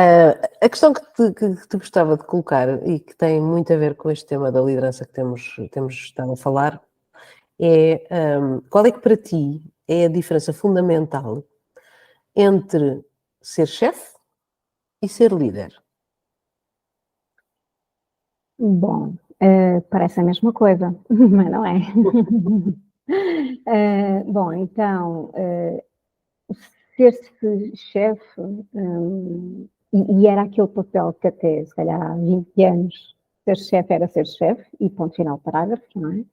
A questão que te gostava de colocar e que tem muito a ver com este tema da liderança que temos estado a falar é, qual é que para ti é a diferença fundamental entre ser chefe e ser líder? Bom, parece a mesma coisa, mas não é. Bom, então, ser-se chefe, e era aquele papel que até, se calhar, há 20 anos, ser chefe era ser chefe, e ponto final parágrafo, não é?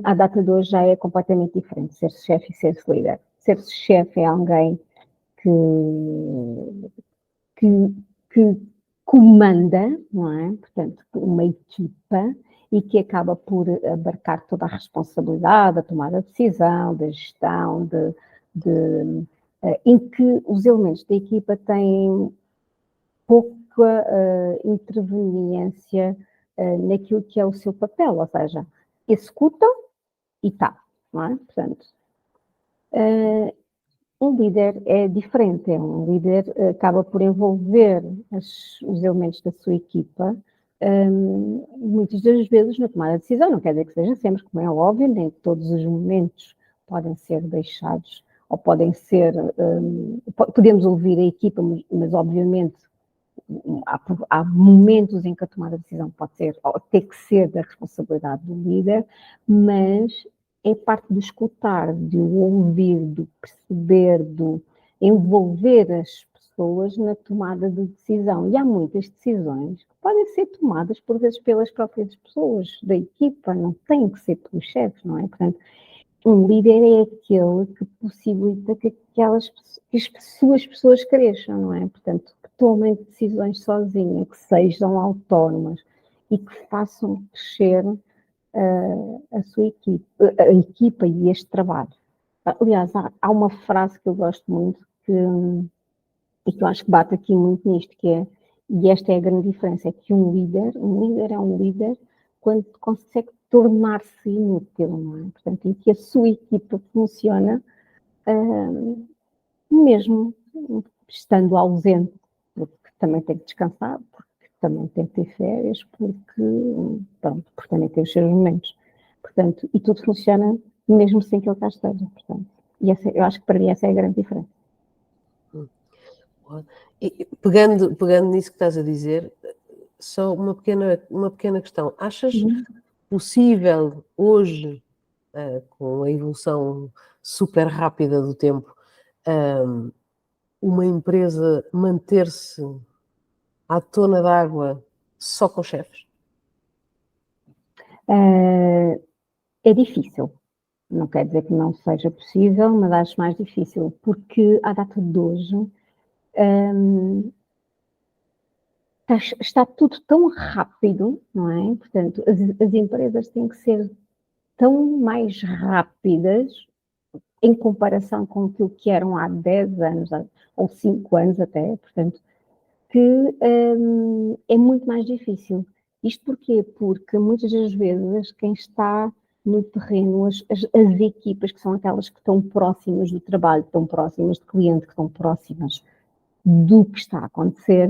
À data de hoje já é completamente diferente, ser-se chefe e ser-se líder. Ser-se chefe é alguém que, que comanda, não é? Portanto, uma equipa e que acaba por abarcar toda a responsabilidade, a tomada de decisão, da gestão, em que os elementos da equipa têm pouca interveniência naquilo que é o seu papel, ou seja, executam e tá, não é? Portanto, um líder é diferente, um líder acaba por envolver os elementos da sua equipa, muitas das vezes na tomada de decisão, não quer dizer que seja sempre, como é óbvio, nem todos os momentos podem ser deixados, ou podem ser, podemos ouvir a equipa, mas obviamente há momentos em que a tomada de decisão pode ser, ou ter que ser da responsabilidade do líder, mas é parte do escutar, do ouvir, do perceber, do envolver as pessoas na tomada de decisão. E há muitas decisões que podem ser tomadas, por vezes, pelas próprias pessoas da equipa, não têm que ser pelos chefes, não é? Portanto, um líder é aquele que possibilita que as pessoas cresçam, não é? Portanto, que tomem decisões sozinhas, que sejam autónomas e que façam crescer a sua equipa e este trabalho. Aliás, há uma frase que eu gosto muito e que eu acho que bate aqui muito nisto, que é, e esta é a grande diferença, é que um líder é um líder quando consegue tornar-se inútil, não é? Portanto, em que a sua equipa funciona mesmo estando ausente, porque também tem que descansar, porque também tem que ter férias, porque também tem os seus momentos. Portanto, e tudo funciona mesmo sem que ele cá esteja. Portanto, e eu acho que para mim essa é a grande diferença. E pegando nisso que estás a dizer, só uma pequena questão. Achas possível hoje, com a evolução super rápida do tempo, uma empresa manter-se à tona d'água só com chefes? É difícil. Não quer dizer que não seja possível, mas acho mais difícil, porque à data de hoje está tudo tão rápido, não é? Portanto, as empresas têm que ser tão mais rápidas em comparação com aquilo que eram há 10 anos, ou 5 anos até, portanto, que é muito mais difícil. Isto porquê? Porque muitas das vezes quem está no terreno, as equipas que são aquelas que estão próximas do trabalho, que estão próximas do cliente, que estão próximas do que está a acontecer,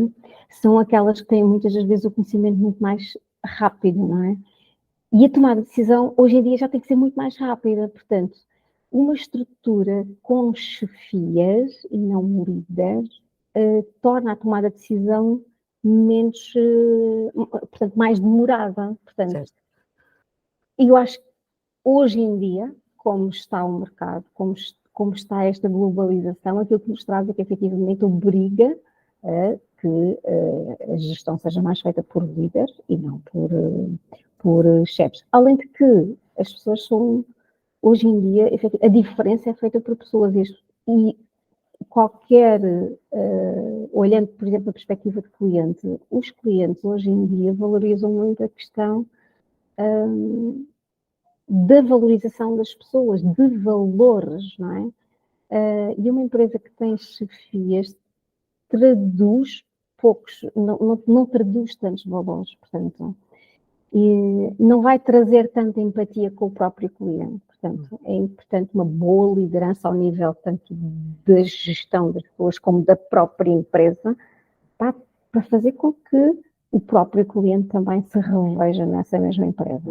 são aquelas que têm muitas das vezes o conhecimento muito mais rápido, não é? E a tomada de decisão hoje em dia já tem que ser muito mais rápida, portanto, uma estrutura com chefias e não líderes torna a tomada de decisão menos, portanto, mais demorada. Portanto, eu acho que hoje em dia, como está o mercado, como está esta globalização, aquilo que nos traz é que efetivamente obriga a que a gestão seja mais feita por líderes e não por chefes. Além de que as pessoas são, hoje em dia, a diferença é feita por pessoas e qualquer, olhando, por exemplo, a perspectiva de cliente, os clientes hoje em dia valorizam muito a questão da valorização das pessoas, de valores, não é? E uma empresa que tem chefias traduz não traduz tantos valores, portanto, e não vai trazer tanta empatia com o próprio cliente. Portanto, é importante uma boa liderança ao nível tanto da gestão das pessoas como da própria empresa, para fazer com que o próprio cliente também se reveja nessa mesma empresa.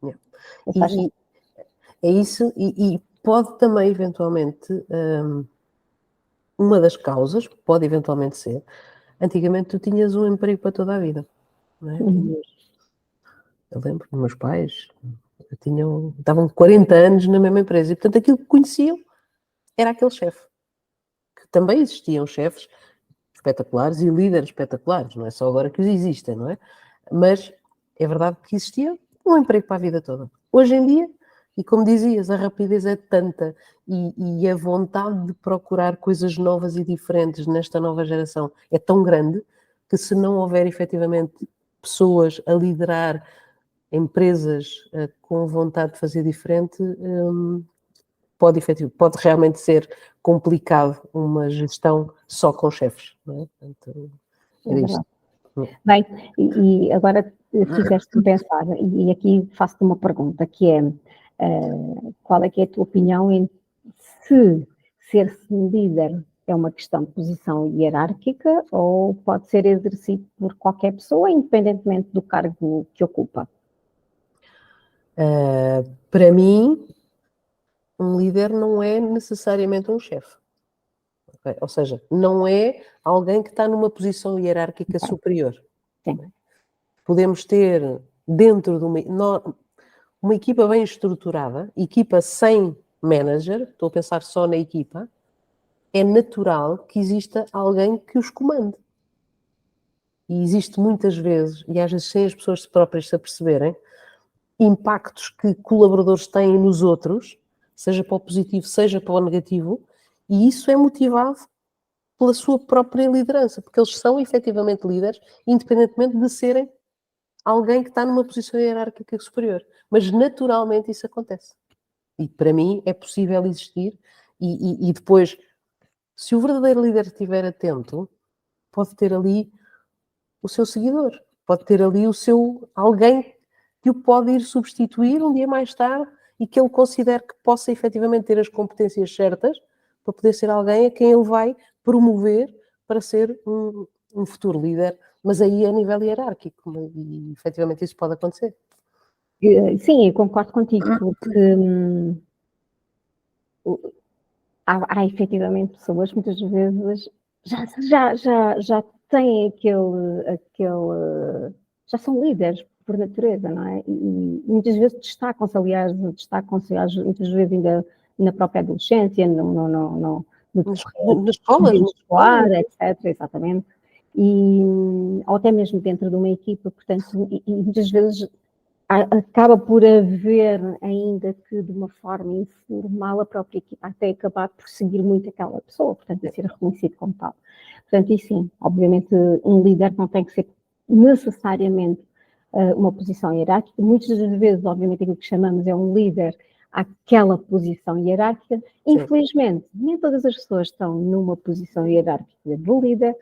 Yeah. Isso faz E é isso, e pode também eventualmente, uma das causas, pode eventualmente ser, antigamente tu tinhas um emprego para toda a vida, não é? Eu lembro, meus pais estavam 40 anos na mesma empresa e, portanto, aquilo que conheciam era aquele chefe. Que também existiam chefes espetaculares e líderes espetaculares, não é só agora que existem, não é? Mas é verdade que existia um emprego para a vida toda. Hoje em dia, e como dizias, a rapidez é tanta e a vontade de procurar coisas novas e diferentes nesta nova geração é tão grande que se não houver efetivamente pessoas a liderar empresas com vontade de fazer diferente, pode realmente ser complicado uma gestão só com chefes, não é? Portanto, É era verdade. isto. Bem, e agora fizeste-me pensar, e aqui faço-te uma pergunta, que é, qual é que é a tua opinião em se ser-se líder é uma questão de posição hierárquica ou pode ser exercido por qualquer pessoa, independentemente do cargo que ocupa? Para mim, um líder não é necessariamente um chefe. Okay? Ou seja, não é alguém que está numa posição hierárquica superior. Sim. Podemos ter dentro de uma equipa bem estruturada, equipa sem manager, estou a pensar só na equipa, é natural que exista alguém que os comande. E existe muitas vezes, e às vezes sem as pessoas próprias se aperceberem, impactos que colaboradores têm nos outros, seja para o positivo, seja para o negativo, e isso é motivado pela sua própria liderança, porque eles são efetivamente líderes, independentemente de serem alguém que está numa posição hierárquica superior. Mas naturalmente isso acontece. E para mim é possível existir, e depois, se o verdadeiro líder estiver atento, pode ter ali o seu seguidor, pode ter ali o seu alguém que o pode ir substituir um dia mais tarde e que ele considere que possa efetivamente ter as competências certas para poder ser alguém a quem ele vai promover para ser um futuro líder, mas aí a nível hierárquico, e efetivamente isso pode acontecer. Sim, eu concordo contigo, porque há efetivamente pessoas, muitas vezes, já têm já são líderes por natureza, não é? E muitas vezes destacam-se, muitas vezes ainda na própria adolescência, no decorrer Nas do escolas, vida escolar, etc., exatamente. Ou até mesmo dentro de uma equipa, portanto, e muitas vezes acaba por haver, ainda que de uma forma informal, a própria equipa até acabar por seguir muito aquela pessoa, portanto, a ser reconhecido como tal. Portanto, e sim, obviamente, um líder não tem que ser necessariamente uma posição hierárquica. Muitas das vezes, obviamente, aquilo que chamamos é um líder àquela posição hierárquica. Infelizmente, nem todas as pessoas estão numa posição hierárquica de líder,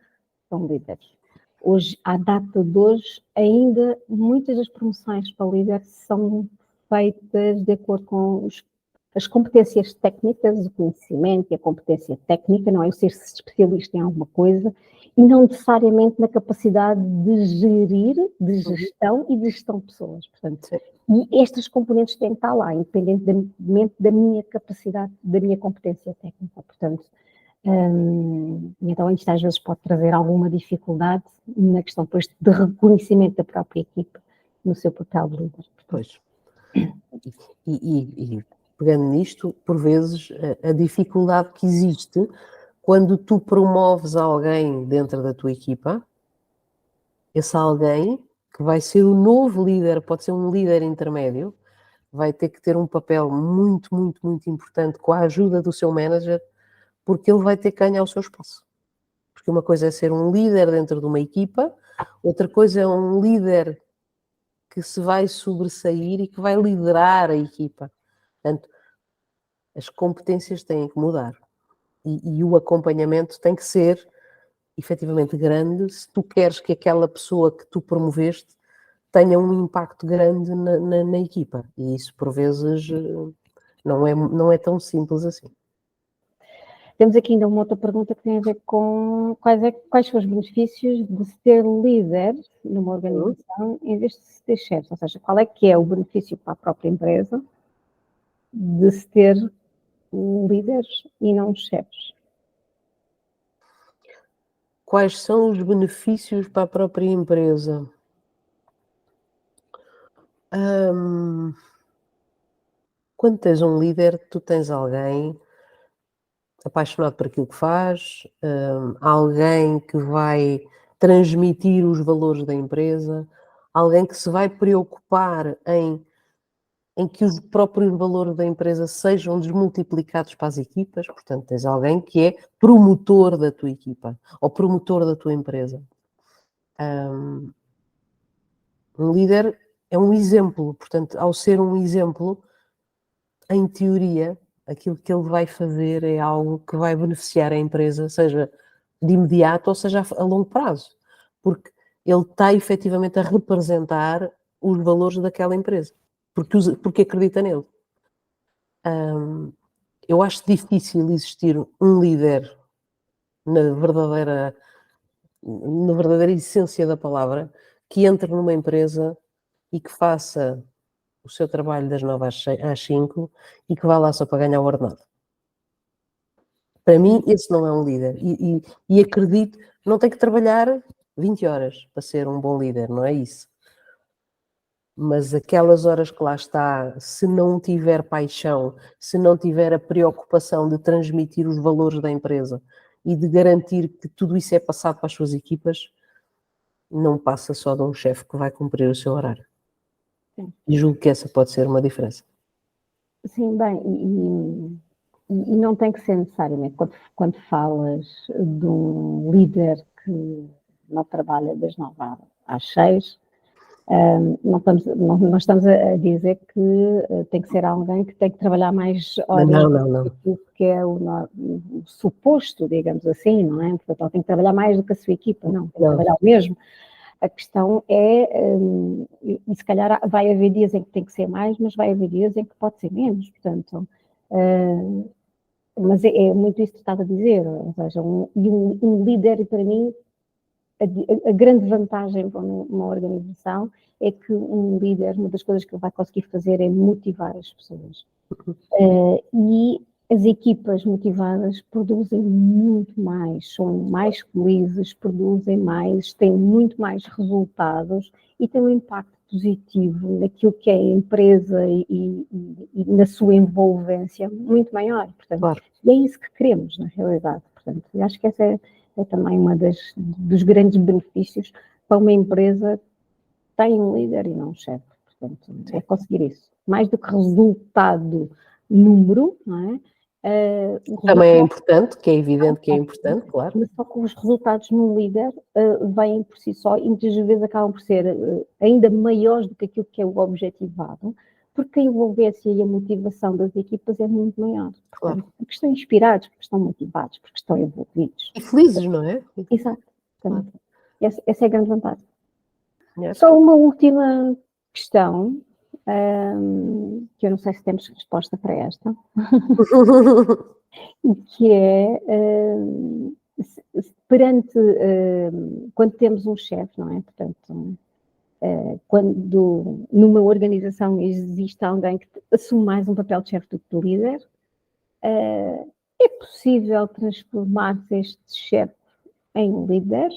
são líderes. Hoje, à data de hoje, ainda muitas das promoções para líder são feitas de acordo com as competências técnicas, o conhecimento e a competência técnica, não é? O ser-se especialista em alguma coisa, e não necessariamente na capacidade de gerir, de gestão e de gestão de pessoas. Portanto, e estas componentes têm que estar lá, independentemente da minha capacidade, da minha competência técnica. Portanto, então isto às vezes pode trazer alguma dificuldade na questão depois de reconhecimento da própria equipa no seu papel de líder. Pois. E pegando nisto, por vezes, a dificuldade que existe quando tu promoves alguém dentro da tua equipa, esse alguém que vai ser o novo líder, pode ser um líder intermédio, vai ter que ter um papel muito, muito, muito importante com a ajuda do seu manager, porque ele vai ter que ganhar o seu espaço. Porque uma coisa é ser um líder dentro de uma equipa, outra coisa é um líder que se vai sobressair e que vai liderar a equipa. Portanto, as competências têm que mudar e o acompanhamento tem que ser efetivamente grande se tu queres que aquela pessoa que tu promoveste tenha um impacto grande na equipa. E isso, por vezes, não é tão simples assim. Temos aqui ainda uma outra pergunta que tem a ver com quais são os benefícios de se ter líder numa organização em vez de se ter chefes, ou seja, qual é que é o benefício para a própria empresa de se ter líderes e não chefes? Quais são os benefícios para a própria empresa? Quando tens um líder, tu tens alguém apaixonado por aquilo que faz, alguém que vai transmitir os valores da empresa, alguém que se vai preocupar em que os próprios valores da empresa sejam desmultiplicados para as equipas, portanto, tens alguém que é promotor da tua equipa ou promotor da tua empresa. Um líder é um exemplo, portanto, ao ser um exemplo, em teoria, aquilo que ele vai fazer é algo que vai beneficiar a empresa, seja de imediato ou seja a longo prazo, porque ele está efetivamente a representar os valores daquela empresa, porque acredita nele. Eu acho difícil existir um líder na verdadeira essência da palavra, que entre numa empresa e que faça o seu trabalho das 9 às 5 e que vá lá só para ganhar o ordenado. Para mim, esse não é um líder. E acredito, não tem que trabalhar 20 horas para ser um bom líder, não é isso. Mas aquelas horas que lá está, se não tiver paixão, se não tiver a preocupação de transmitir os valores da empresa e de garantir que tudo isso é passado para as suas equipas, não passa só de um chefe que vai cumprir o seu horário. Sim. E julgo que essa pode ser uma diferença. Sim, bem, e não tem que ser necessariamente, quando falas de um líder que não trabalha das 9 às 6, não estamos a dizer que tem que ser alguém que tem que trabalhar mais horas Não. do que é o suposto, digamos assim, não é? Portanto, ele tem que trabalhar mais do que a sua equipa, não, tem que trabalhar o mesmo. A questão é, e se calhar vai haver dias em que tem que ser mais, mas vai haver dias em que pode ser menos, portanto, mas é muito isso que estava a dizer, ou seja, um líder, para mim, a grande vantagem para uma organização é que um líder, uma das coisas que ele vai conseguir fazer é motivar as pessoas. E as equipas motivadas produzem muito mais, são mais felizes, produzem mais, têm muito mais resultados e têm um impacto positivo naquilo que é a empresa e na sua envolvência muito maior. Portanto, Claro. E é isso que queremos, na realidade. Portanto, eu acho que essa é também uma dos grandes benefícios para uma empresa que tem um líder e não um chefe. Portanto, é conseguir isso. Mais do que resultado número, não é? Também é importante, que é evidente que é importante, claro. Mas só que os resultados num líder vêm por si só e muitas vezes acabam por ser ainda maiores do que aquilo que é o objetivado, porque a envolvência e a motivação das equipas é muito maior. Claro. Portanto, porque estão inspirados, porque estão motivados, porque estão envolvidos. E felizes, não é? Exato. Portanto, essa é a grande vantagem. É. Só uma última questão, que eu não sei se temos resposta para esta, que é perante quando temos um chefe, não é? Portanto, quando numa organização existe alguém que assume mais um papel de chefe do que de líder, é possível transformar-se este chefe em líder?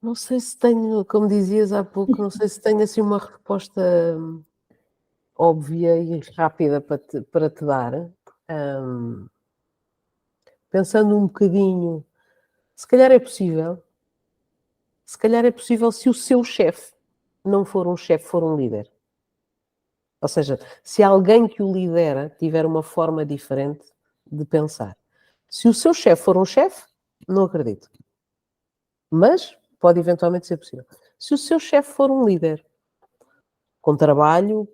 Não sei se tenho, como dizias há pouco, não sei se tenho assim uma resposta óbvia e rápida para te dar. Pensando um bocadinho, se calhar é possível. Se calhar é possível se o seu chefe não for um chefe, for um líder. Ou seja, se alguém que o lidera tiver uma forma diferente de pensar. Se o seu chefe for um chefe, não acredito. Mas pode eventualmente ser possível. Se o seu chefe for um líder, com trabalho,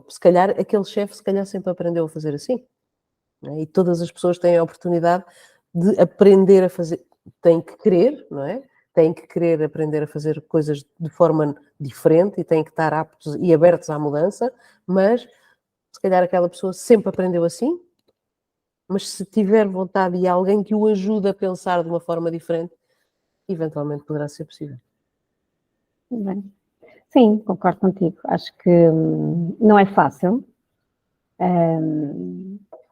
se calhar aquele chefe se calhar sempre aprendeu a fazer assim. Não é? E todas as pessoas têm a oportunidade de aprender a fazer, têm que querer, não é? Têm que querer aprender a fazer coisas de forma diferente e têm que estar aptos e abertos à mudança, mas se calhar aquela pessoa sempre aprendeu assim mas se tiver vontade e alguém que o ajude a pensar de uma forma diferente, eventualmente poderá ser possível. Bem. Sim, concordo contigo. Acho que não é fácil,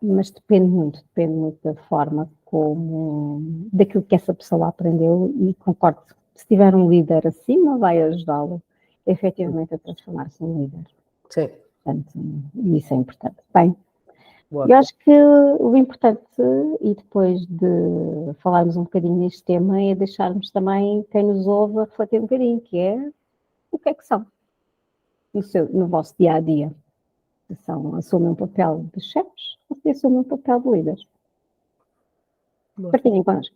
mas depende muito da forma como, daquilo que essa pessoa aprendeu e concordo. Se tiver um líder acima, vai ajudá-lo efetivamente a transformar-se num líder. Sim. Portanto, isso é importante. Bem, Boa. eu acho que o importante, e depois de falarmos um bocadinho neste tema, é deixarmos também quem nos ouve a refletir um bocadinho, que é o que é que são no vosso dia a dia. Assumem um papel de chefes ou se assumem um papel de líderes. Boa. Partilhem connosco.